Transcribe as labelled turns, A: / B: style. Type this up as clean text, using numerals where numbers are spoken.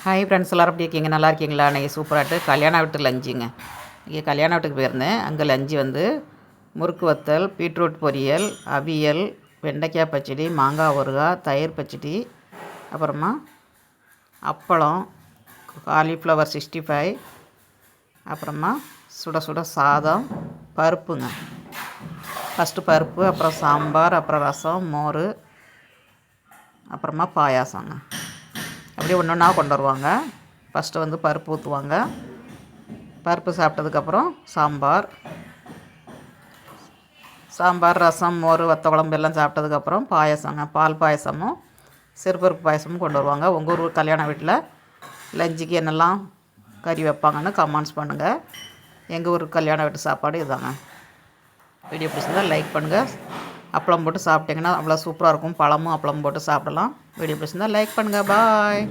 A: Hi friends, எல்லோரும் எப்படி இருக்கீங்க? நல்லா இருக்கீங்களா? இன்றைக்கி சூப்பராகிட்டு கல்யாண வீட்டு லஞ்சுங்க. இன்றைக்கி கல்யாண வீட்டுக்கு போயிருந்தேன். அங்கே லஞ்சு வந்து முறுக்கு வத்தல், பீட்ரூட் பொரியல், அவியல், வெண்டைக்காய் பச்சடி, மாங்காய் ஊறுகாய், தயிர் பச்சடி, அப்புறமா அப்பளம், காலிஃப்ளவர் 65, அப்புறமா சுட சுட சாதம், பருப்புங்க. ஃபஸ்ட்டு பருப்பு, அப்புறம் சாம்பார், அப்புறம் ரசம், மோர், அப்புறமா பாயாசங்க. அப்படியே ஒன்று ஒன்றா கொண்டு வருவாங்க. ஃபஸ்ட்டு வந்து பருப்பு ஊற்றுவாங்க. பருப்பு சாப்பிட்டதுக்கப்புறம் சாம்பார், ரசம், மோர், வத்த குழம்பு எல்லாம் சாப்பிட்டதுக்கப்புறம் பாயசங்க. பால் பாயசமும் சிறுபருப்பு பாயசமும் கொண்டு வருவாங்க. உங்கள் ஊர் கல்யாண வீட்டில் லஞ்சுக்கு என்னெல்லாம் கறி வைப்பாங்கன்னு கமெண்ட்ஸ் பண்ணுங்கள். எங்கள் ஊர் கல்யாண வீட்டு சாப்பாடு இதுதாங்க. வீடியோ பிடிச்சிருந்தால் லைக் பண்ணுங்கள். அப்பளம் போட்டு சாப்பிட்டிங்கன்னா அவ்வளோ சூப்பராக இருக்கும். பழமும் அப்பளம் போட்டு சாப்பிடலாம். வீடியோ பிடிச்சிருந்தால் லைக் பண்ணுங்கள். பாய்.